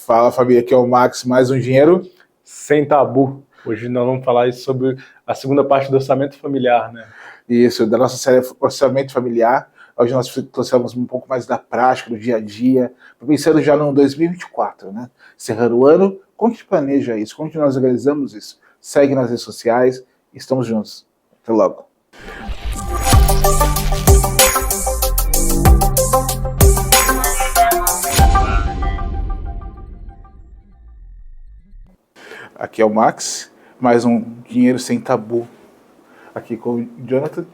Fala, família, aqui é o Max, mais um Dinheiro Sem Tabu. Hoje nós vamos falar sobre a segunda parte do orçamento familiar, né? Isso, da nossa série Orçamento Familiar. Hoje nós trouxemos um pouco mais da prática, do dia a dia, pensando já no 2024, né? Encerrando o ano, como que planeja isso? Como que nós organizamos isso? Segue nas redes sociais, estamos juntos. Até logo. Aqui é o Max, mais um Dinheiro Sem Tabu, aqui com o Jonathan.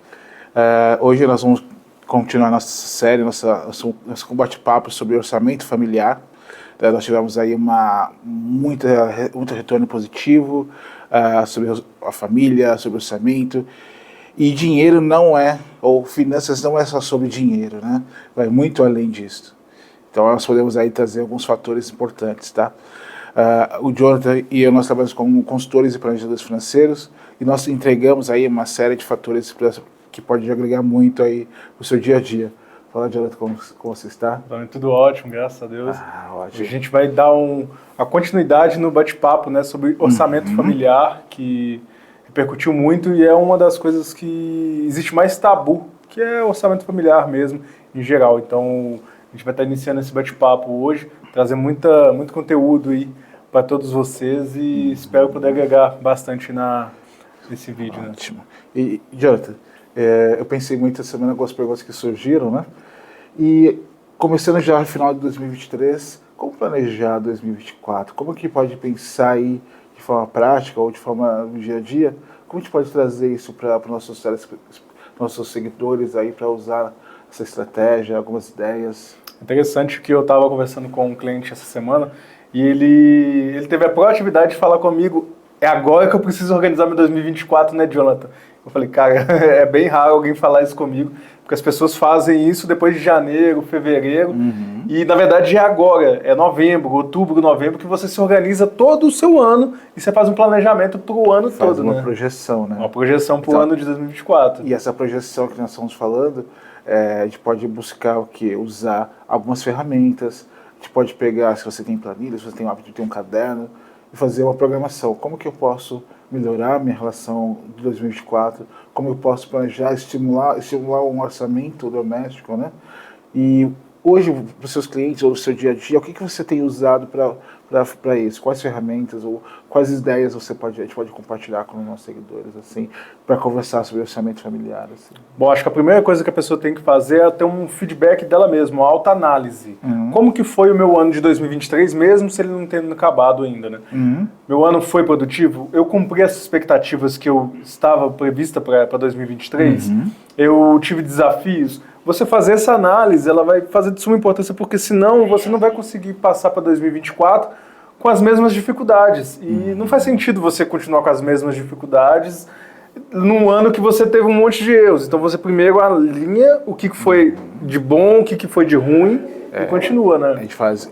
Hoje nós vamos continuar nossa série, nosso bate-papo sobre orçamento familiar. Nós tivemos aí muito retorno positivo sobre a família, sobre orçamento. E dinheiro não é, ou finanças não é só sobre dinheiro, né? Vai muito além disso. Então nós podemos aí trazer alguns fatores importantes, tá? O Jonathan e eu, nós trabalhamos como consultores e planejadores financeiros e nós entregamos aí uma série de fatores que pode agregar muito aí no seu dia a dia. Fala, Jonathan, como você está? Tudo ótimo, graças a Deus. Ótimo. A gente vai dar a continuidade no bate-papo, né, sobre orçamento familiar, que repercutiu muito e é uma das coisas que existe mais tabu, que é o orçamento familiar mesmo, em geral. Então, a gente vai estar iniciando esse bate-papo hoje, trazer muito conteúdo aí para todos vocês e espero poder agregar bastante nesse vídeo. Ótimo. Né? E, Jonathan, eu pensei muito essa semana com as perguntas que surgiram, né? E começando já no final de 2023, como planejar 2024? Como que pode pensar aí de forma prática ou de forma no dia a dia? Como a gente pode trazer isso para nossos seguidores aí para usar essa estratégia, algumas ideias? Interessante que eu estava conversando com um cliente essa semana e ele teve a proatividade de falar comigo: é agora que eu preciso organizar meu 2024, né, Jonathan? Eu falei, cara, é bem raro alguém falar isso comigo, porque as pessoas fazem isso depois de janeiro, fevereiro, e na verdade é agora, é novembro, outubro, novembro, que você se organiza todo o seu ano e você faz um planejamento para o ano todo, né? Faz uma projeção, né? Uma projeção para o ano de 2024. E essa projeção que nós estamos falando, a gente pode buscar o quê? Usar algumas ferramentas, a gente pode pegar, se você tem planilha, se você tem o hábito de ter um caderno, e fazer uma programação. Como que eu posso melhorar a minha relação de 2024? Como eu posso planejar, estimular um orçamento doméstico, né? E hoje, para os seus clientes ou no seu dia a dia, o que você tem usado para isso? Quais ferramentas ou quais ideias a gente pode compartilhar com os nossos seguidores, assim, para conversar sobre orçamento familiar? Assim? Bom, acho que a primeira coisa que a pessoa tem que fazer é ter um feedback dela mesma, uma autoanálise. Como que foi o meu ano de 2023, mesmo se ele não tendo acabado ainda, né? Meu ano foi produtivo? Eu cumpri as expectativas que eu estava prevista para 2023? Eu tive desafios? Você fazer essa análise, ela vai fazer de suma importância, porque senão você não vai conseguir passar para 2024 com as mesmas dificuldades. E não faz sentido você continuar com as mesmas dificuldades num ano que você teve um monte de erros. Então você primeiro alinha o que foi de bom, o que foi de ruim e continua, né? A gente faz, se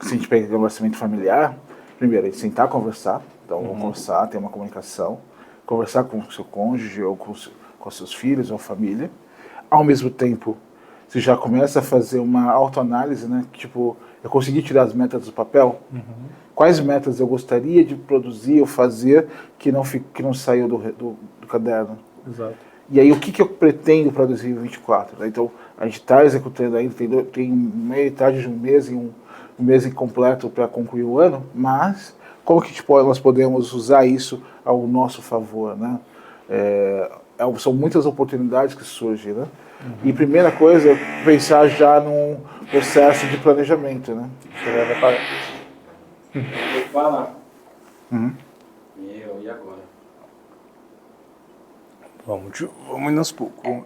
a gente pega o orçamento familiar, primeiro, a gente sentar, conversar. Então vamos conversar, ter uma comunicação, conversar com o seu cônjuge ou com seus filhos ou família. Ao mesmo tempo, você já começa a fazer uma autoanálise, né? Tipo, eu consegui tirar as metas do papel? Quais metas eu gostaria de produzir ou fazer que não saiu do caderno? Exato. E aí, o que eu pretendo para 2024? Né? Então, a gente está executando ainda, tem metade de um mês e um mês incompleto para concluir o ano, mas como que nós podemos usar isso ao nosso favor, né? São muitas oportunidades que surgem, né? E primeira coisa é pensar já num processo de planejamento, né? Fala. E agora? Vamos indo aos poucos.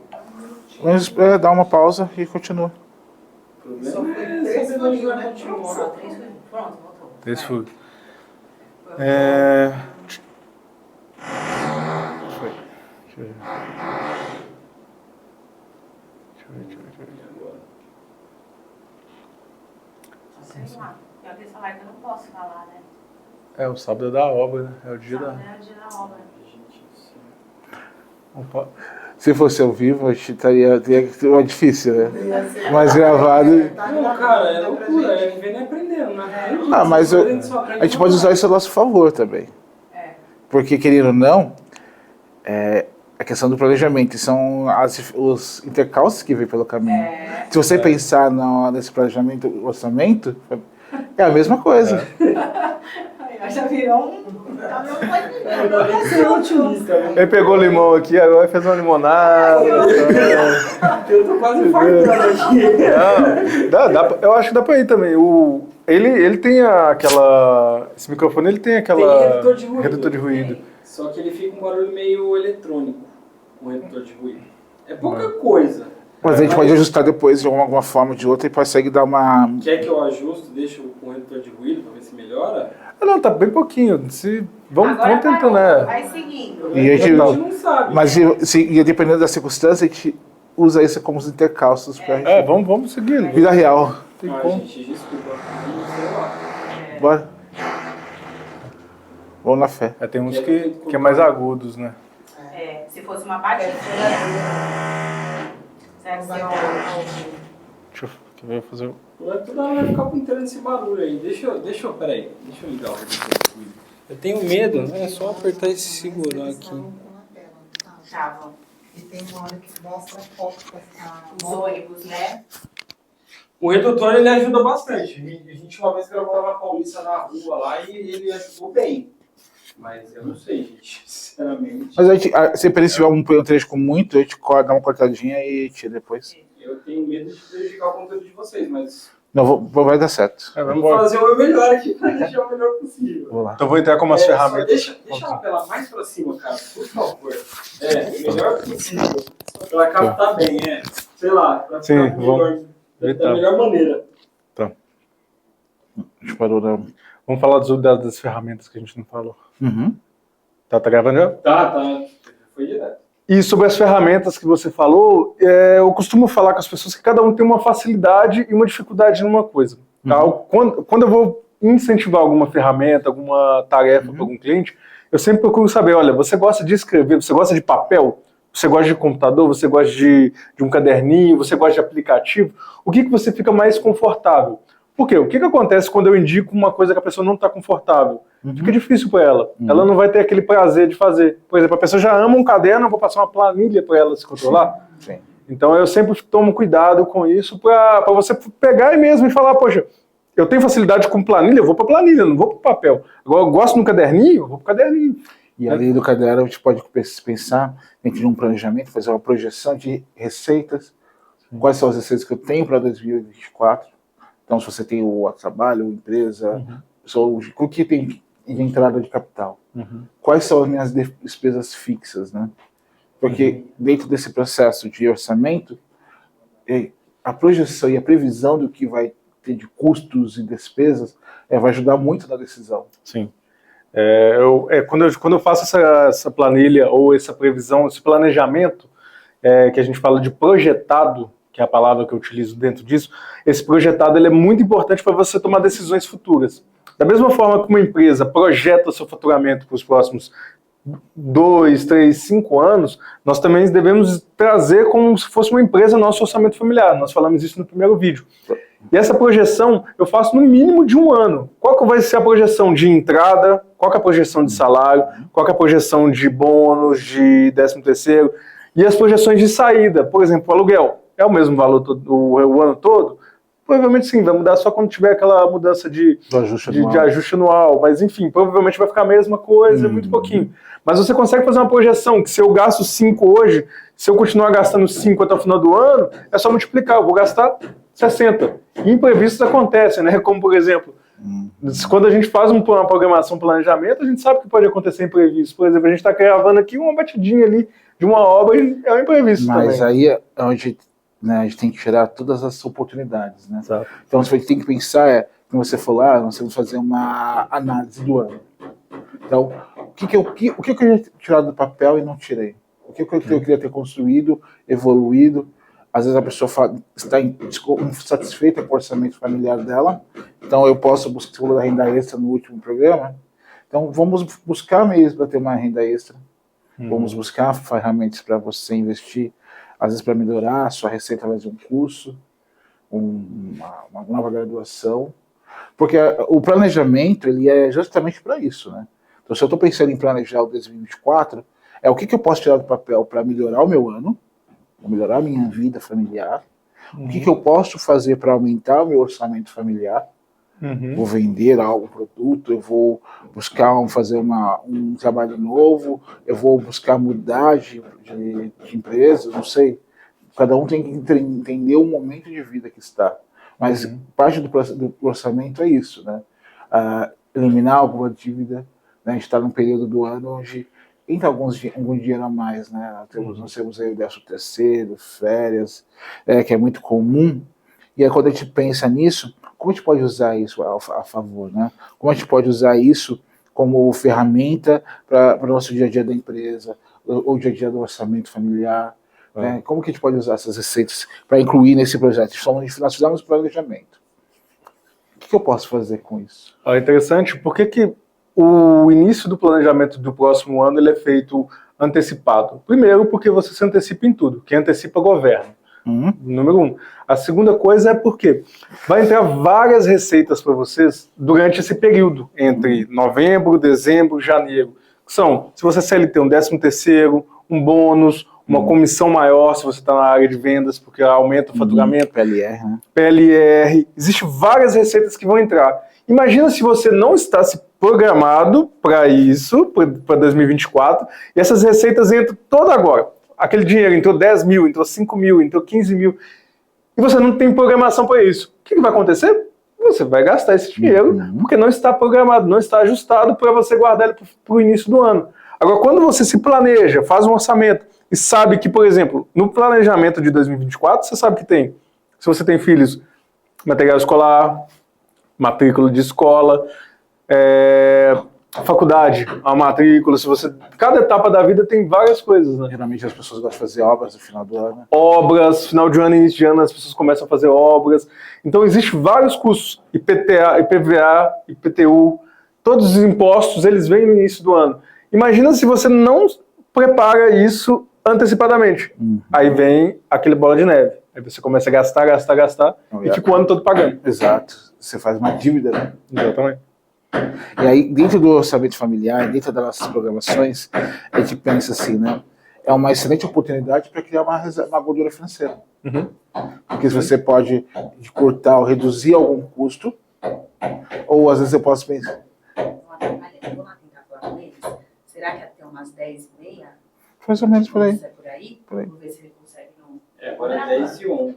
Mas dá uma pausa e continua. Só foi 3 furinhos, né? Pronto, voltou. 3 furos. Foi. Deixa eu ver. Sei lá. Pior que essa live eu não posso falar, né? O sábado é da obra, né? É o dia Sábado é o dia da obra. Opa. Se fosse ao vivo, a gente teria que ser difícil, né? Mas gravado. Não, cara, é loucura, é vivendo e aprendendo, né? Mas a gente pode usar isso a nosso favor também. Porque, querendo ou não, a questão do planejamento são os intercalços que vêm pelo caminho. Se você pensar nesse planejamento, orçamento, é a mesma coisa. Já virou Ele pegou o limão aqui, agora fez uma limonada. Eu tô quase fartando aqui. Eu acho que dá pra ir também. Ele tem esse microfone, ele tem aquela... Tem redutor de ruído. Só que ele fica um barulho meio eletrônico, com redutor de ruído. É pouca coisa. Mas a gente pode ajustar depois de alguma forma ou de outra e consegue dar uma... Quer que eu ajuste, deixo com redutor de ruído pra ver se melhora? Não, tá bem pouquinho. Vamos tentando, Vai seguindo. E a gente não sabe. Mas dependendo da circunstância, a gente usa isso como os intercalços pra gente. Vamos seguindo. Vida real. Tem como. Gente, desculpa. Sei lá. Bora. Vamos na fé. Tem uns que é mais agudos, né? Se fosse uma batida. Deixa eu fazer... Toda hora vai ficar pintando esse barulho aí. Peraí, deixa eu ligar o redutor de ruído. Eu tenho medo, né? É só apertar e segurar aqui. Tava. E tem uma hora que mostra foto Os ônibus, né? O redutor, ele ajuda bastante. A gente uma vez gravou lá na Paulista, na rua lá, e ele ajudou bem. Mas eu não sei, gente, sinceramente. Mas se tiver um trecho com muito, a gente dá uma cortadinha e tira depois. Eu tenho medo de prejudicar o conteúdo de vocês, mas... Não, vai dar certo. Vamos fazer o meu melhor aqui pra deixar o melhor possível. Vou lá. Então vou entrar com umas ferramentas. Deixa ela pelar mais pra cima, cara, por favor. Melhor possível. Pra captar bem, sei lá, pra ficar melhor, da melhor maneira. Tá. Deixa eu parar. Vamos falar das ferramentas que a gente não falou. Uhum. Tá gravando já? Tá. Foi direto. E sobre as ferramentas que você falou, eu costumo falar com as pessoas que cada um tem uma facilidade e uma dificuldade numa coisa. Tá? Quando eu vou incentivar alguma ferramenta, alguma tarefa para algum cliente, eu sempre procuro saber, olha, você gosta de escrever, você gosta de papel, você gosta de computador, você gosta de um caderninho, você gosta de aplicativo, o que você fica mais confortável? Por quê? O que acontece quando eu indico uma coisa que a pessoa não está confortável? Fica difícil para ela. Ela não vai ter aquele prazer de fazer. Por exemplo, a pessoa já ama um caderno, eu vou passar uma planilha para ela se controlar. Sim. Então eu sempre tomo cuidado com isso para você pegar aí mesmo e falar, poxa, eu tenho facilidade com planilha, eu vou para planilha, não vou para papel. Agora eu gosto de um caderninho, eu vou para caderninho. E além do caderno, a gente pode pensar dentro de um planejamento, fazer uma projeção de receitas. Quais são as receitas que eu tenho para 2024? Então, se você tem o trabalho, empresa, o que tem de entrada de capital? Quais são as minhas despesas fixas, né? Porque dentro desse processo de orçamento, a projeção e a previsão do que vai ter de custos e despesas vai ajudar muito na decisão. Sim. Quando eu faço essa planilha ou essa previsão, esse planejamento, que a gente fala de projetado, que é a palavra que eu utilizo dentro disso, esse projetado ele é muito importante para você tomar decisões futuras. Da mesma forma que uma empresa projeta seu faturamento para os próximos 2, 3, 5 anos, nós também devemos trazer como se fosse uma empresa nosso orçamento familiar. Nós falamos isso no primeiro vídeo. E essa projeção eu faço no mínimo de um ano. Qual que vai ser a projeção de entrada, qual que é a projeção de salário, qual que é a projeção de bônus, de 13º, e as projeções de saída. Por exemplo, o aluguel. É o mesmo valor o ano todo? Provavelmente sim, vai mudar só quando tiver aquela mudança de ajuste anual. Mas enfim, provavelmente vai ficar a mesma coisa, muito pouquinho. Mas você consegue fazer uma projeção que se eu gasto 5 hoje, se eu continuar gastando 5 até o final do ano, é só multiplicar, eu vou gastar 60. E imprevistos acontecem, né? Como por exemplo, quando a gente faz uma programação, um planejamento, a gente sabe que pode acontecer imprevisto. Por exemplo, a gente está gravando aqui uma batidinha ali de uma obra e é um imprevisto também. Mas aí é onde a gente tem que tirar todas as oportunidades, né? Exato. Então você tem que pensar, quando você for lá, nós vamos fazer uma análise do ano. Então, o que eu queria tirar do papel e não tirei? O que eu queria ter construído, evoluído? Às vezes a pessoa está insatisfeita com o orçamento familiar dela, então eu posso buscar a renda extra no último programa. Então vamos buscar meios para ter uma renda extra. Vamos buscar ferramentas para você investir, às vezes para melhorar a sua receita através de um curso, uma nova graduação. Porque o planejamento, ele é justamente para isso, né? Então, se eu estou pensando em planejar o 2024, é o que eu posso tirar do papel para melhorar o meu ano, para melhorar a minha vida familiar, o que eu posso fazer para aumentar o meu orçamento familiar. Vou vender algum produto, eu vou buscar fazer um trabalho novo, eu vou buscar mudar de empresa, não sei. Cada um tem que entender o momento de vida que está. Mas parte do orçamento é isso, né? Eliminar alguma dívida, né? A gente está num período do ano onde entra algum dinheiro a mais, né? Nós temos aí o 13º, férias, que é muito comum. E aí quando a gente pensa nisso, como a gente pode usar isso a favor, né? Como a gente pode usar isso como ferramenta para o nosso dia a dia da empresa, ou dia a dia do orçamento familiar, né? Como que a gente pode usar essas receitas para incluir nesse projeto? Nós fizemos planejamento. O que eu posso fazer com isso? É interessante, por que o início do planejamento do próximo ano ele é feito antecipado? Primeiro, porque você se antecipa em tudo. Quem antecipa governa. Número 1. A segunda coisa é porque vai entrar várias receitas para vocês durante esse período, entre novembro, dezembro, janeiro. São, se você CLT, um 13º, um bônus, uma comissão maior se você está na área de vendas, porque aumenta o faturamento. PLR, né? PLR. Existem várias receitas que vão entrar. Imagina se você não está se programado para isso, para 2024, e essas receitas entram toda agora. Aquele dinheiro entrou 10 mil, entrou 5 mil, entrou 15 mil, e você não tem programação para isso. O que vai acontecer? Você vai gastar esse dinheiro porque não está programado, não está ajustado para você guardar ele para o início do ano. Agora, quando você se planeja, faz um orçamento e sabe que, por exemplo, no planejamento de 2024, você sabe que tem, se você tem filhos, material escolar, matrícula de escola, faculdade, a matrícula, se você... Cada etapa da vida tem várias coisas, né? Geralmente as pessoas gostam de fazer obras no final do ano. Obras, final de ano e início de ano as pessoas começam a fazer obras. Então existem vários custos, IPTA, IPVA, IPTU, todos os impostos, eles vêm no início do ano. Imagina se você não prepara isso antecipadamente. Aí vem aquele bola de neve. Aí você começa a gastar, e fica o ano todo pagando. Exato. Você faz uma dívida, né? Exatamente. E aí, dentro do orçamento familiar, dentro das nossas programações, a gente pensa assim, né? É uma excelente oportunidade para criar uma gordura financeira. Porque você pode cortar ou reduzir algum custo, ou às vezes eu posso pensar... Vou lá tentar falar com eles. Será que até umas 10h30? Mais ou menos por aí. É por aí? Por aí. Vou ver se ele consegue não. Agora é 10 e 11.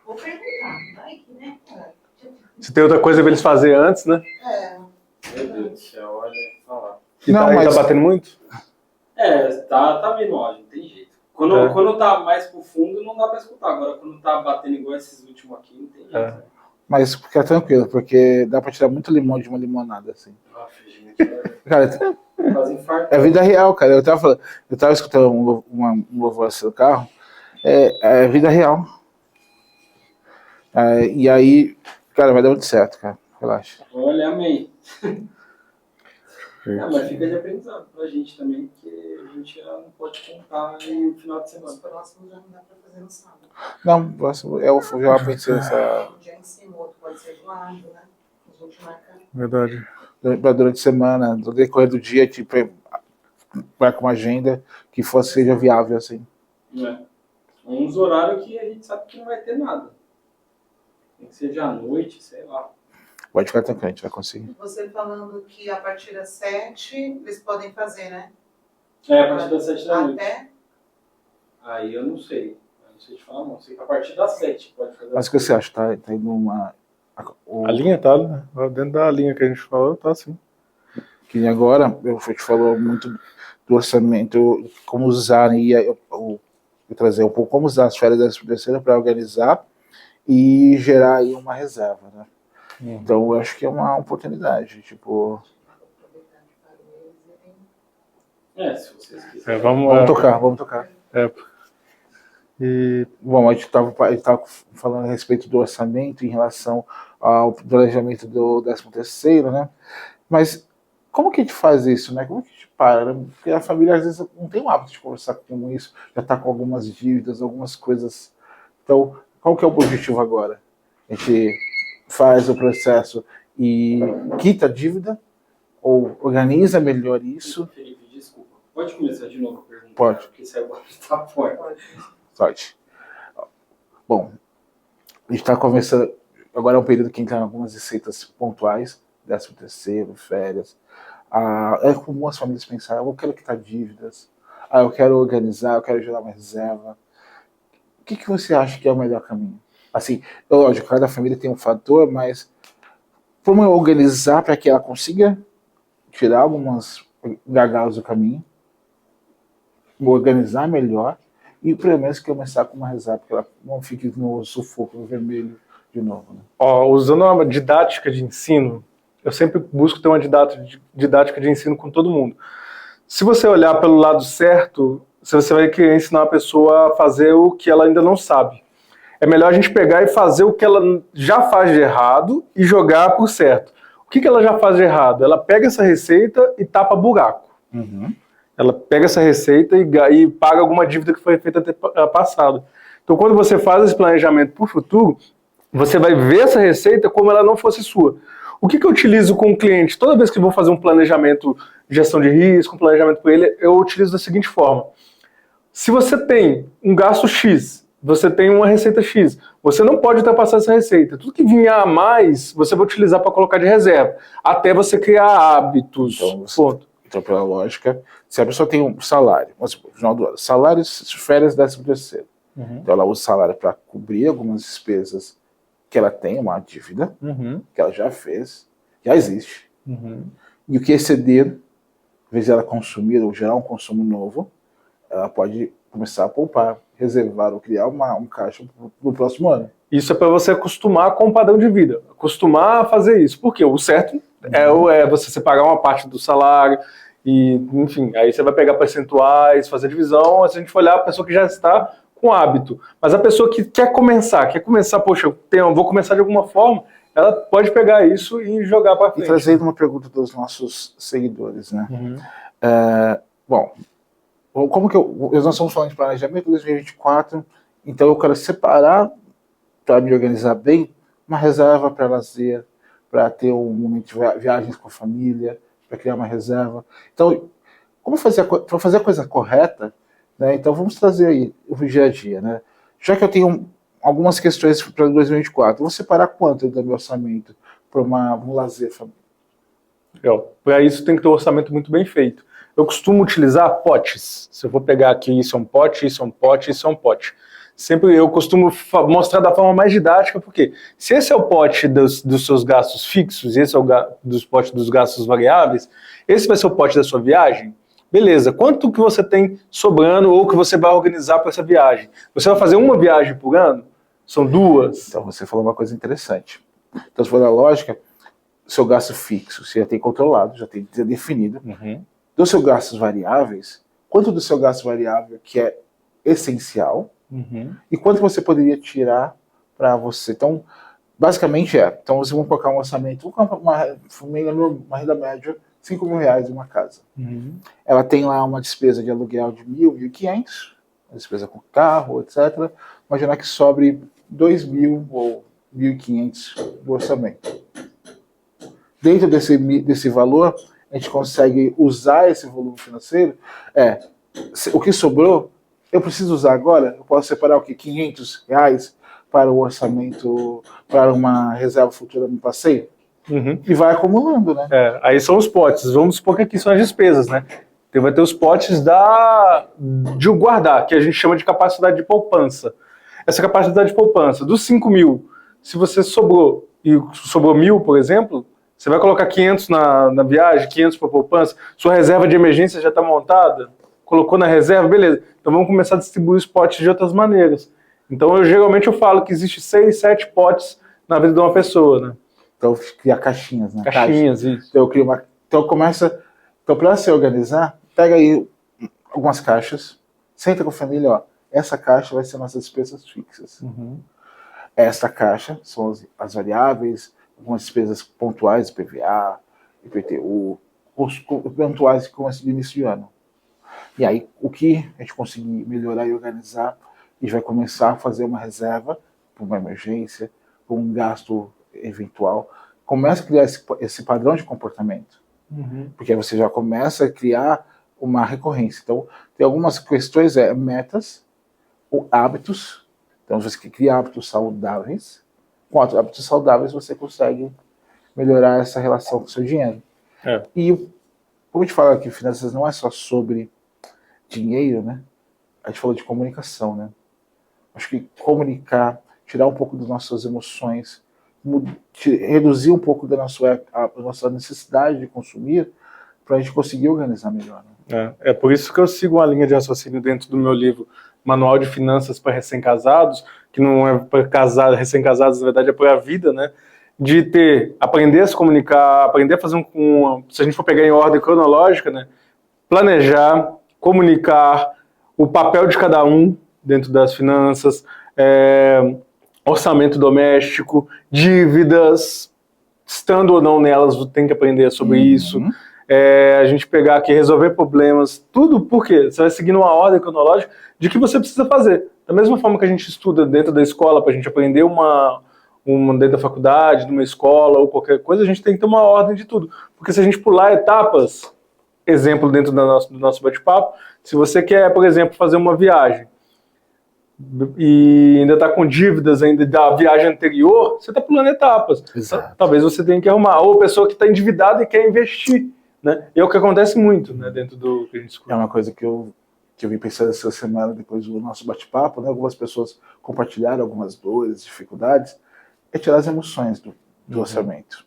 Vou perguntar. Vai que, né? Se tem outra coisa para eles fazerem antes, né? Meu Deus do céu, olha, falar. E Não, tá, mas... tá batendo muito? Tá vindo áudio, não tem jeito. Quando tá mais pro fundo, não dá pra escutar. Agora, quando tá batendo igual esses últimos aqui, não tem jeito. Mas fica tranquilo, porque dá pra tirar muito limão de uma limonada, assim. Nossa, gente, Cara, quase infarto. é vida real, cara. Eu tava escutando um louvor assim no carro. É vida real. E aí, cara, vai dar muito certo, cara. Relaxa. Olha, amém. Mas fica de aprendizado pra gente também, que a gente já não pode contar aí no final de Os semana. próximos já não dá pra fazer no sábado. Não, eu já pensei nessa... Um dia em cima, outro pode ser do lado, né? A gente marca. Verdade. Durante a semana, no decorrer do dia, tipo, vai com uma agenda que seja viável, assim. Uns horários que a gente sabe que não vai ter nada. Tem que ser de à noite, sei lá. Pode ficar tranquilo, a gente vai conseguir. Você falando que a partir das 7 eles podem fazer, né? A partir das 7 da noite. Até? Aí eu não sei. Eu não sei te falar, não. Sei que a partir das 7 pode fazer. Mas o que você acha? Tá indo uma... A linha tá, né? Dentro da linha que a gente falou, tá assim. Que nem agora, eu te falou muito do orçamento, como usar, eu trazer um pouco como usar as férias da 13ª para organizar e gerar aí uma reserva, né? Então eu acho que é uma oportunidade, tipo... Se vocês quiserem. Vamos tocar. E, bom, a gente tava falando a respeito do orçamento em relação ao planejamento do 13º, né? Mas como que a gente faz isso, né? Como que a gente para, né? Porque a família às vezes não tem o hábito de conversar com isso, já está com algumas dívidas, algumas coisas. Então, qual que é o objetivo agora? A gente faz o processo e quita a dívida, ou organiza melhor isso? Felipe, desculpa. Pode começar de novo a pergunta? Pode. Porque saiu tá fora. Pode. Bom, a gente está começando. Agora é um período que entra em algumas receitas pontuais, 13º, férias. É comum as famílias pensarem, eu quero quitar dívidas, eu quero organizar, eu quero gerar uma reserva. O que você acha que é o melhor caminho? Assim, lógico, cada família tem um fator, mas como organizar para que ela consiga tirar algumas gargalos do caminho, organizar melhor e pelo menos começar com uma reserva, para que ela não fique no sufoco no vermelho de novo. Né? Usando uma didática de ensino, eu sempre busco ter uma didática de ensino com todo mundo. Se você olhar pelo lado certo, você vai querer ensinar a pessoa a fazer o que ela ainda não sabe. É melhor a gente pegar e fazer o que ela já faz de errado e jogar por certo. O que ela já faz de errado? Ela pega essa receita e tapa buraco. Uhum. Ela pega essa receita e paga alguma dívida que foi feita passado. Então, quando você faz esse planejamento para o futuro, você vai ver essa receita como ela não fosse sua. O que eu utilizo com o cliente? Toda vez que eu vou fazer um planejamento de gestão de risco, um planejamento com ele, eu utilizo da seguinte forma. Se você tem um gasto X, você tem uma receita X, você não pode ultrapassar essa receita. Tudo que vier a mais, você vai utilizar para colocar de reserva, até você criar hábitos. Então, pela lógica, se a pessoa tem um salário, vamos supor, no final do ano, salário, férias, 13º. Então ela usa o salário para cobrir algumas despesas que ela tem, uma dívida, que ela já fez, já existe. E o que exceder, às vezes ela consumir ou gerar um consumo novo, ela pode começar a poupar, reservar ou criar um caixa para o próximo ano. Isso é para você acostumar com o padrão de vida, acostumar a fazer isso. Porque o certo é você separar uma parte do salário, e, enfim, aí você vai pegar percentuais, fazer divisão, se a gente for olhar a pessoa que já está com hábito. Mas a pessoa que quer começar, poxa, vou começar de alguma forma, ela pode pegar isso e jogar para frente. E trazendo uma pergunta dos nossos seguidores, né? Bom, como que nós estamos falando de planejamento 2024, então eu quero separar, para me organizar bem, uma reserva para lazer, para ter um momento de viagens com a família, para criar uma reserva. Então, para fazer a coisa correta, né, então vamos trazer aí o dia a dia. Né? Já que eu tenho algumas questões para 2024, vou separar quanto do meu orçamento para um lazer familiar? Para isso tem que ter um orçamento muito bem feito. Eu costumo utilizar potes. Se eu vou pegar aqui, isso é um pote, isso é um pote, isso é um pote. Sempre eu costumo mostrar da forma mais didática, porque se esse é o pote dos seus gastos fixos e esse é o pote dos gastos variáveis, esse vai ser o pote da sua viagem, beleza. Quanto que você tem sobrando ou que você vai organizar para essa viagem? Você vai fazer uma viagem por ano? São duas? Então você falou uma coisa interessante. Então, se for na lógica, seu gasto fixo, você já tem controlado, já tem definido. Dos seus gastos variáveis, quanto do seu gasto variável que é essencial, e quanto você poderia tirar para você. Então, basicamente então vocês vão colocar um orçamento, uma renda média, 5 mil reais em uma casa. Ela tem lá uma despesa de aluguel de 1.000, 1.500, uma despesa com carro, etc. Imaginar que sobre 2.000 ou 1.500 do orçamento. Dentro desse valor, a gente consegue usar esse volume financeiro. O que sobrou, eu preciso usar agora, eu posso separar o quê? 500 reais para o orçamento, para uma reserva futura no passeio? E vai acumulando, né? Aí são os potes. Vamos supor que aqui são as despesas, né? Então vai ter os potes de guardar, que a gente chama de capacidade de poupança. Essa capacidade de poupança, dos 5 mil, se você sobrou 1.000, por exemplo, você vai colocar 500 na viagem, 500 para poupança, sua reserva de emergência já está montada, colocou na reserva, beleza. Então vamos começar a distribuir os potes de outras maneiras. Então geralmente eu falo que existe 6, 7 potes na vida de uma pessoa, né? Então criar caixinhas, né? Caixinhas, isso. Então eu crio então para se organizar, pega aí algumas caixas, senta com a família, essa caixa vai ser nossas despesas fixas. Essa caixa são as variáveis, algumas despesas pontuais, IPVA, IPTU, os eventuais que começam de início de ano. E aí, o que a gente conseguir melhorar e organizar, a gente vai começar a fazer uma reserva para uma emergência, para um gasto eventual. Começa a criar esse padrão de comportamento. Porque aí você já começa a criar uma recorrência. Então, tem algumas questões, metas ou hábitos. Então, você cria hábitos saudáveis. Com hábitos saudáveis, você consegue melhorar essa relação com o seu dinheiro. E, como a gente fala aqui, finanças não é só sobre dinheiro, né? A gente falou de comunicação, né? Acho que comunicar, tirar um pouco das nossas emoções, reduzir um pouco da nossa necessidade de consumir, para a gente conseguir organizar melhor. Né? É por isso que eu sigo uma linha de raciocínio dentro do meu livro Manual de Finanças para Recém-Casados, que não é para recém-casados, na verdade é para a vida, né? De aprender a se comunicar, aprender a fazer se a gente for pegar em ordem cronológica, né? Planejar, comunicar, o papel de cada um dentro das finanças, orçamento doméstico, dívidas, estando ou não nelas, tem que aprender sobre isso. A gente pegar aqui, resolver problemas, tudo porque você vai seguindo uma ordem cronológica de que você precisa fazer. Da mesma forma que a gente estuda dentro da escola para a gente aprender dentro da faculdade, de uma escola ou qualquer coisa, a gente tem que ter uma ordem de tudo. Porque se a gente pular etapas, exemplo dentro do nosso bate-papo, se você quer, por exemplo, fazer uma viagem e ainda está com dívidas ainda da viagem anterior, você está pulando etapas. Exato. Talvez você tenha que arrumar. Ou pessoa que está endividada e quer investir. Né? E é o que acontece muito, né, dentro do que a gente escuta. É uma coisa que eu vim pensando essa semana depois do nosso bate-papo, né? Algumas pessoas compartilharam algumas dores, dificuldades, é tirar as emoções do orçamento.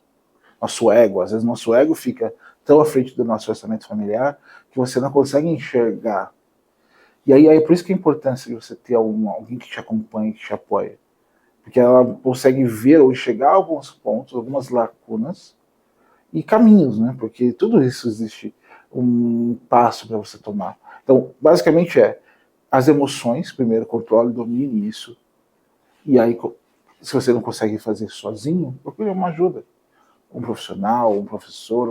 Nosso ego, às vezes nosso ego fica tão à frente do nosso orçamento familiar que você não consegue enxergar. E aí é por isso que é a importância de você ter alguém que te acompanhe, que te apoie. Porque ela consegue ver ou enxergar alguns pontos, algumas lacunas e caminhos, né? Porque tudo isso existe um passo para você tomar. Então, basicamente as emoções, primeiro controle, domine isso. E aí, se você não consegue fazer sozinho, procure uma ajuda. Um profissional, um professor,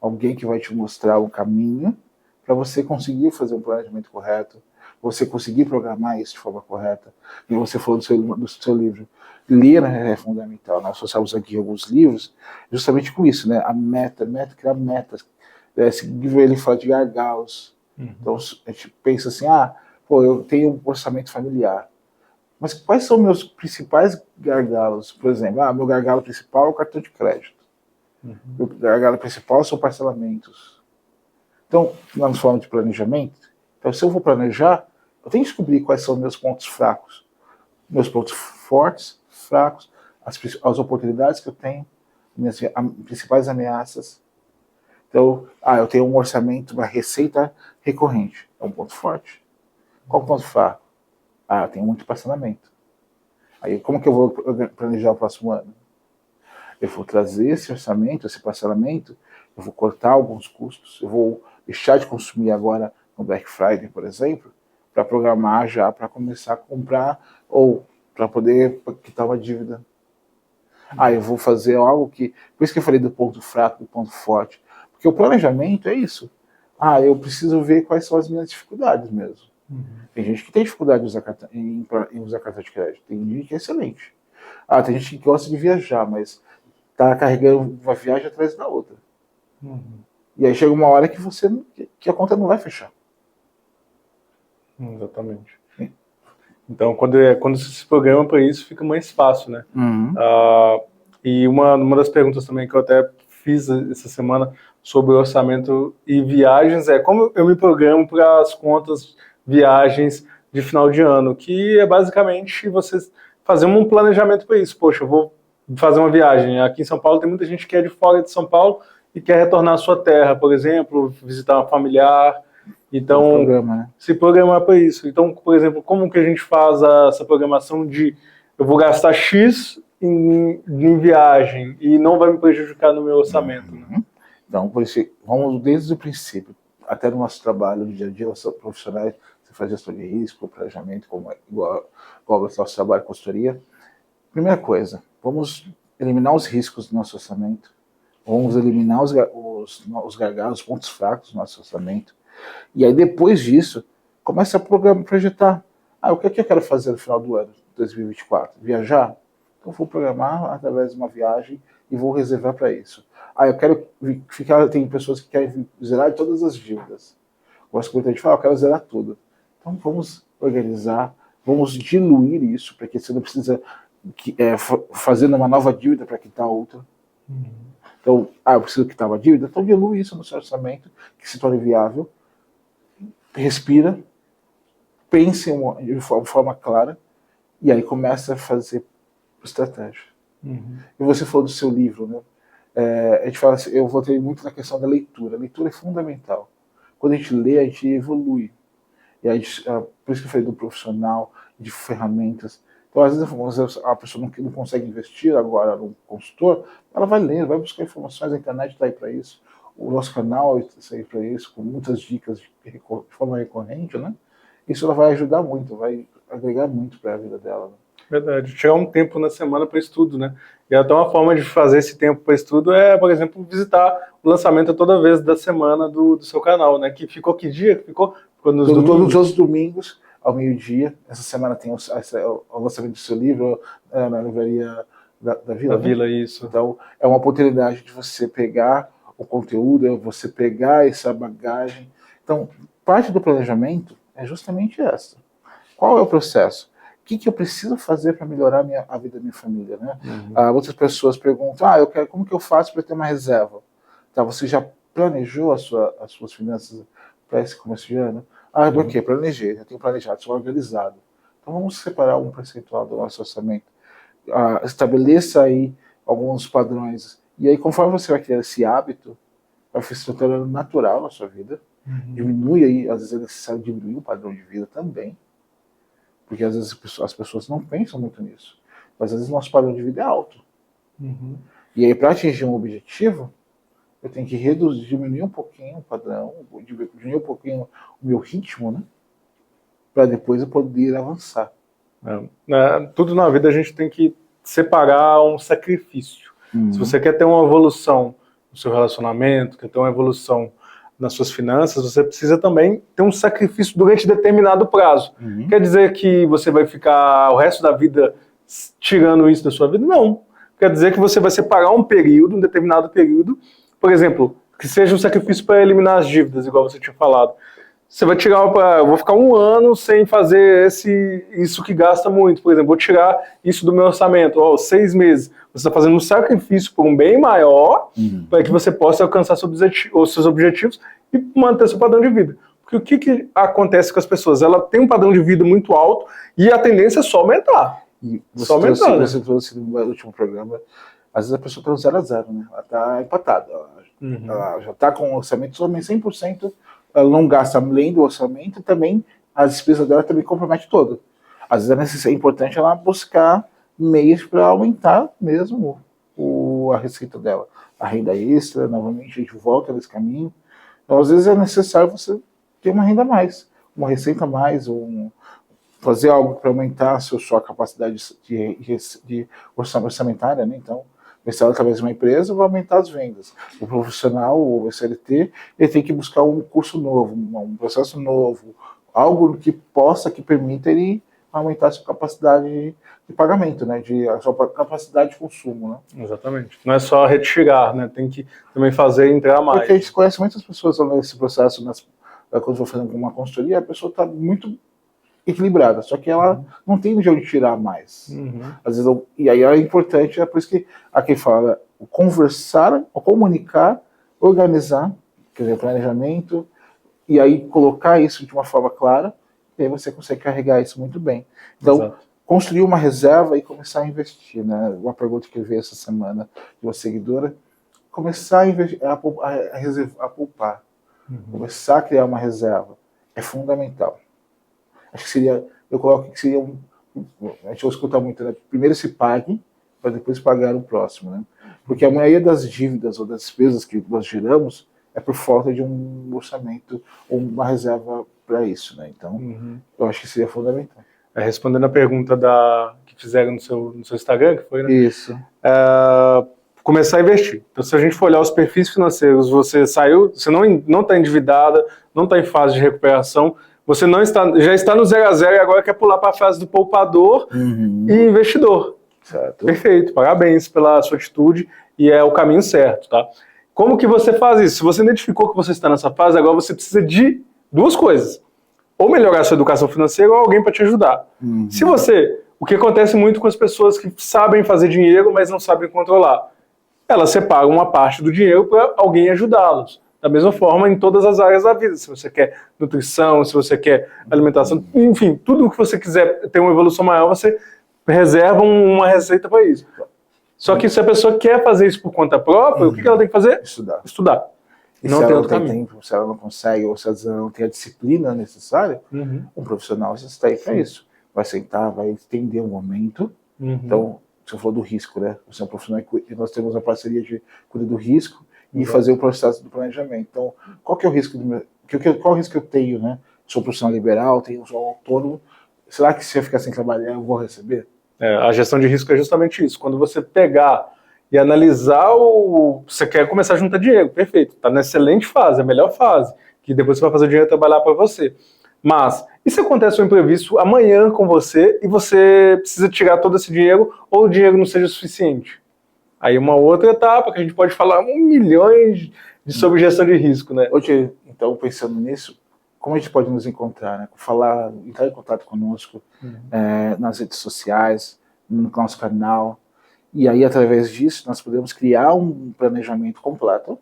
alguém que vai te mostrar um caminho para você conseguir fazer um planejamento correto, você conseguir programar isso de forma correta. E você falou do seu livro. Ler é fundamental. Nós associamos aqui alguns livros justamente com isso, né? Criar metas. Esse livro ele fala de gargalos. Então a gente pensa assim, eu tenho um orçamento familiar. Mas quais são meus principais gargalos? Por exemplo, meu gargalo principal é o cartão de crédito. Meu gargalo principal são parcelamentos. Então, nós falamos de planejamento. Então, se eu vou planejar, eu tenho que descobrir quais são meus pontos fracos. Meus pontos fortes, fracos, as oportunidades que eu tenho, minhas principais ameaças. Então, eu tenho um orçamento, uma receita recorrente. É um ponto forte. Qual é o ponto fraco? Eu tenho muito parcelamento. Aí, como que eu vou planejar o próximo ano? Eu vou trazer esse orçamento, esse parcelamento, eu vou cortar alguns custos, eu vou deixar de consumir agora no Black Friday, por exemplo, para programar já, para começar a comprar ou para poder quitar uma dívida. Eu vou fazer algo que... Por isso que eu falei do ponto fraco, do ponto forte. Porque o planejamento é isso. Eu preciso ver quais são as minhas dificuldades mesmo. Tem gente que tem dificuldade em usar cartão de crédito. Tem gente que é excelente. Tem gente que gosta de viajar, mas está carregando uma viagem atrás da outra. E aí chega uma hora que a conta não vai fechar. Exatamente. Então, quando você se programa para isso, fica mais fácil, né? E uma das perguntas também que eu até fiz essa semana sobre orçamento e viagens é como eu me programo para as contas viagens de final de ano, que é basicamente você fazer um planejamento para isso. Poxa, eu vou fazer uma viagem. Aqui em São Paulo tem muita gente que é de fora de São Paulo e quer retornar à sua terra, por exemplo, visitar uma familiar. Então, se programar para isso. Então, por exemplo, como que a gente faz essa programação de eu vou gastar X em viagem e não vai me prejudicar no meu orçamento? Né? Então, por isso, vamos desde o princípio, até no nosso trabalho no dia a dia, profissionais, você faz gestão de risco, planejamento, igual ao nosso trabalho de consultoria. Primeira coisa, vamos eliminar os riscos do nosso orçamento, Vamos eliminar os gargalos, os pontos fracos do nosso orçamento. E aí, depois disso, começa a projetar. O que é que eu quero fazer no final do ano, 2024? Viajar? Então, vou programar através de uma viagem e vou reservar para isso. Eu quero ficar... Tem pessoas que querem zerar todas as dívidas. Gosto muito de falar, eu quero zerar tudo. Então, vamos organizar, vamos diluir isso, porque você não precisa fazer uma nova dívida para quitar outra. Então, eu preciso quitar uma dívida, então dilui isso no seu orçamento, que se torne viável, respira, pense de forma clara, e aí começa a fazer estratégia. E você falou do seu livro, né? A gente fala assim, eu voltei muito na questão da leitura. A leitura é fundamental. Quando a gente lê, a gente evolui. E aí, por isso que eu falei do profissional, de ferramentas. Então, às vezes, a pessoa não consegue investir agora no consultor, ela vai ler, vai buscar informações, a internet está aí para isso. O nosso canal está aí para isso, com muitas dicas de forma recorrente, né? Isso ela vai ajudar muito, vai agregar muito para a vida dela. Né? Verdade. Tirar um tempo na semana para estudo, né? E até uma forma de fazer esse tempo para estudo é, por exemplo, visitar o lançamento toda vez da semana do seu canal, né? Que ficou que dia? Ficou todos os domingos, ao meio-dia. Essa semana tem o lançamento do seu livro na livraria da Vila. Da Vila, isso. Então, é uma oportunidade de você pegar o conteúdo, você pegar essa bagagem. Então, parte do planejamento é justamente essa. Qual é o processo? O que eu preciso fazer para melhorar a vida da minha família? Né? Outras pessoas perguntam, como que eu faço para ter uma reserva? Tá, você já planejou as suas finanças para esse começo de ano? Por quê? Planejei, já tenho planejado, sou organizado. Então vamos separar um percentual do nosso orçamento. Estabeleça aí alguns padrões. E aí, conforme você vai criar esse hábito, vai se tornando natural na sua vida. Diminui aí, às vezes é necessário diminuir o padrão de vida também. Porque às vezes as pessoas não pensam muito nisso. Mas às vezes o nosso padrão de vida é alto. E aí, para atingir um objetivo, eu tenho que diminuir um pouquinho o padrão, diminuir um pouquinho o meu ritmo, né? Para depois eu poder avançar. Tudo na vida a gente tem que separar um sacrifício. Se você quer ter uma evolução no seu relacionamento, quer ter uma evolução nas suas finanças, você precisa também ter um sacrifício durante determinado prazo. Quer dizer que você vai ficar o resto da vida tirando isso da sua vida? Não. Quer dizer que você vai separar um período, um determinado período, por exemplo, que seja um sacrifício para eliminar as dívidas, igual você tinha falado. Você vai tirar, eu vou ficar um ano sem fazer isso que gasta muito, por exemplo, vou tirar isso do meu orçamento, 6 meses. Você está fazendo um sacrifício por um bem maior para que você possa alcançar os seus objetivos e manter seu padrão de vida. Porque o que acontece com as pessoas? Ela tem um padrão de vida muito alto e a tendência é só aumentar. E você trouxe no último programa, às vezes a pessoa está no 0 a 0, né? Ela está empatada. Ela já está com o orçamento somente 100%, ela não gasta além do orçamento, também a despesa dela também compromete todo. Às vezes é importante ela buscar meios para aumentar mesmo a receita dela. A renda extra, novamente a gente volta nesse caminho. Então, às vezes é necessário você ter uma renda a mais, uma receita a mais, ou fazer algo para aumentar a sua capacidade de orçamentária, né? Então, começar através de uma empresa vai aumentar as vendas. O profissional, o SLT, ele tem que buscar um curso novo, um processo novo, algo que permita ele aumentar a sua capacidade de pagamento, né? A sua capacidade de consumo, né? Exatamente. Não é só retirar, né? Tem que também fazer entrar mais. Porque a gente conhece muitas pessoas nesse processo, quando eu vou fazendo uma consultoria, a pessoa está muito equilibrada, só que ela não tem de onde tirar mais. Às vezes, e aí é importante, é por isso que aqui fala conversar, comunicar, organizar, quer dizer, planejamento, e aí colocar isso de uma forma clara, e aí você consegue carregar isso muito bem. Então, construir uma reserva e começar a investir, né? Uma pergunta que eu vi essa semana de uma seguidora, começar a investir, a poupar, começar a criar uma reserva, é fundamental. Acho que eu coloco que seria a gente vai escutar muito, né? Primeiro se pague, para depois pagar o próximo, né? Porque a maioria das dívidas ou das despesas que nós geramos é por falta de um orçamento ou uma reserva para isso, né? Então, eu acho que seria fundamental. Respondendo a pergunta que fizeram no seu Instagram, que foi, né? Isso. começar a investir. Então, se a gente for olhar os perfis financeiros, você saiu, você não está endividada, não está em fase de recuperação, você não está, já está no 0 a 0 e agora quer pular para a fase do poupador e investidor. Certo. Perfeito, parabéns pela sua atitude e é o caminho certo, tá? Como que você faz isso? Se você identificou que você está nessa fase, agora você precisa de duas coisas. Ou melhorar a sua educação financeira ou alguém para te ajudar. Se você... O que acontece muito com as pessoas que sabem fazer dinheiro, mas não sabem controlar. Elas separam uma parte do dinheiro para alguém ajudá-los. Da mesma forma em todas as áreas da vida. Se você quer nutrição, se você quer alimentação, enfim, tudo o que você quiser ter uma evolução maior, você reserva uma receita para isso. Só que se a pessoa quer fazer isso por conta própria, o que ela tem que fazer? Estudar. E não se tem ela outro não tem caminho. tempo, se ela não consegue, ou se ela não tem a disciplina necessária, um profissional está aí para isso. Vai sentar, vai entender o momento. Então, você falou do risco, né? Você é um profissional e nós temos uma parceria de cuidar do risco e fazer o processo do planejamento. Então, qual que é o risco qual é o risco que eu tenho, né? Sou profissional liberal, sou autônomo. Será que se eu ficar sem trabalhar, eu vou receber? A gestão de risco é justamente isso. Quando você pegar e analisar você quer começar a juntar dinheiro, perfeito. Está na excelente fase, a melhor fase, que depois você vai fazer o dinheiro trabalhar para você. Mas, e se acontece um imprevisto amanhã com você e você precisa tirar todo esse dinheiro ou o dinheiro não seja suficiente? Aí uma outra etapa que a gente pode falar milhões sobre gestão de risco, né? Hoje, então, pensando nisso, como a gente pode nos encontrar, né? Entrar em contato conosco nas redes sociais, no nosso canal. E aí, através disso, nós podemos criar um planejamento completo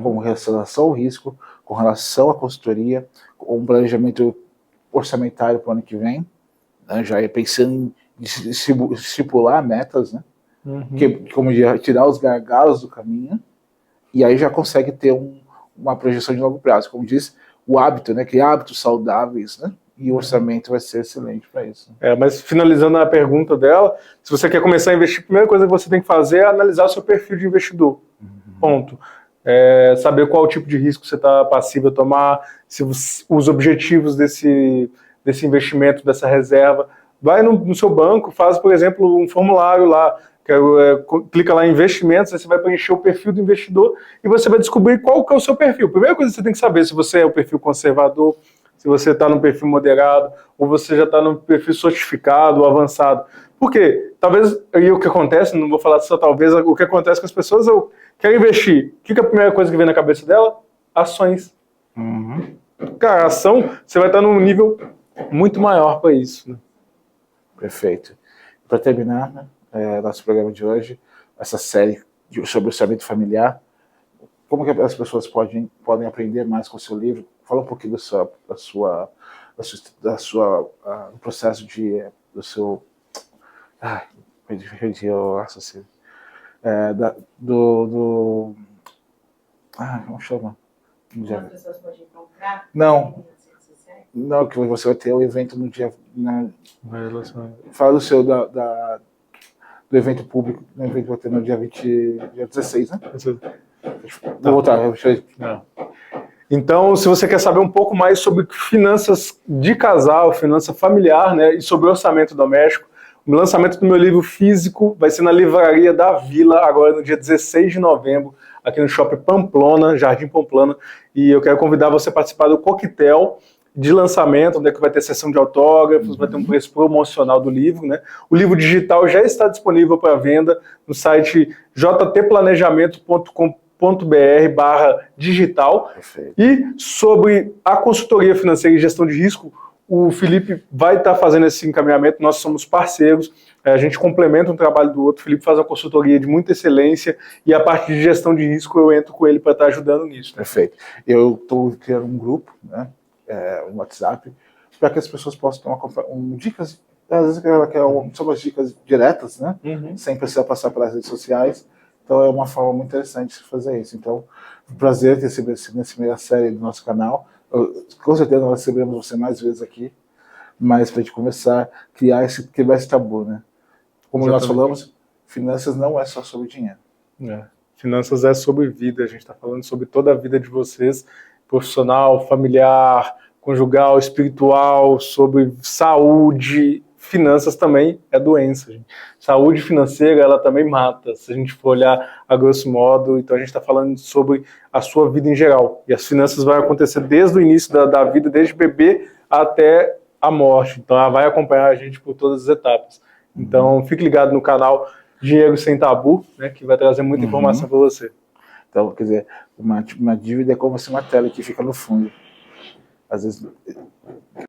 com relação ao risco, com relação à consultoria, com um planejamento orçamentário para o ano que vem, né? Já pensando em estipular metas, né? Como tirar os gargalos do caminho, e aí já consegue ter uma projeção de longo prazo. Como diz, o hábito, né? Criar hábitos saudáveis, né? E o orçamento vai ser excelente para isso. Mas finalizando a pergunta dela, se você quer começar a investir, a primeira coisa que você tem que fazer é analisar o seu perfil de investidor. Ponto. Saber qual tipo de risco você está passível a tomar, se os objetivos desse investimento, dessa reserva. Vai no seu banco, faz, por exemplo, um formulário lá, clica lá em investimentos, aí você vai preencher o perfil do investidor e você vai descobrir qual que é o seu perfil. Primeira coisa que você tem que saber, se você é o perfil conservador, se você está no perfil moderado, ou você já está no perfil sofistificado ou avançado. Por quê? Talvez, e o que acontece, não vou falar só talvez, o que acontece com as pessoas, eu quero investir. O que é a primeira coisa que vem na cabeça dela? Ações. Cara, a ação, você vai estar num nível muito maior para isso. Né? Perfeito. Para terminar, né, nosso programa de hoje, essa série sobre orçamento familiar, como que as pessoas podem aprender mais com o seu livro? Fala um pouquinho do processo do seu... Ai, perdi o raciocínio. Como chama? As pessoas podem encontrar? Não, Nas redes sociais? não, que você vai ter o evento no dia... Fala do seu, do evento público, o evento vai ter no dia 16, né? Vou voltar. Então, se você quer saber um pouco mais sobre finanças de casal, finança familiar, né, e sobre orçamento doméstico, o lançamento do meu livro físico vai ser na Livraria da Vila, agora no dia 16 de novembro, aqui no Shopping Pamplona, Jardim Pamplona, e eu quero convidar você a participar do coquetel de lançamento, onde é que vai ter sessão de autógrafos, vai ter um preço promocional do livro, né? O livro digital já está disponível para venda no site jtplanejamento.com.br/digital. E sobre a consultoria financeira e gestão de risco, o Felipe vai estar fazendo esse encaminhamento, nós somos parceiros, a gente complementa um trabalho do outro, o Felipe faz uma consultoria de muita excelência e a parte de gestão de risco eu entro com ele para estar ajudando nisso. Né? Perfeito. Eu estou criando um grupo, né, no WhatsApp, para que as pessoas possam tomar dicas, às vezes são umas dicas diretas, né, sem precisar passar pelas redes sociais, então é uma forma muito interessante de fazer isso. Então, um prazer ter recebido nessa primeira série do nosso canal. Com certeza nós receberemos você mais vezes aqui, mas para a gente começar a quebrar esse tabu, né? Como nós falamos, finanças não é só sobre dinheiro. Finanças é sobre vida, a gente está falando sobre toda a vida de vocês, profissional, familiar, conjugal, espiritual, sobre saúde, finanças também é doença, gente. Saúde financeira, ela também mata, se a gente for olhar a grosso modo. Então a gente está falando sobre a sua vida em geral. E as finanças vão acontecer desde o início da vida, desde bebê até a morte. Então ela vai acompanhar a gente por todas as etapas. Então fique ligado no canal Dinheiro Sem Tabu, né, que vai trazer muita informação para você. Então, quer dizer, uma dívida é como se uma tela que fica no fundo. Às vezes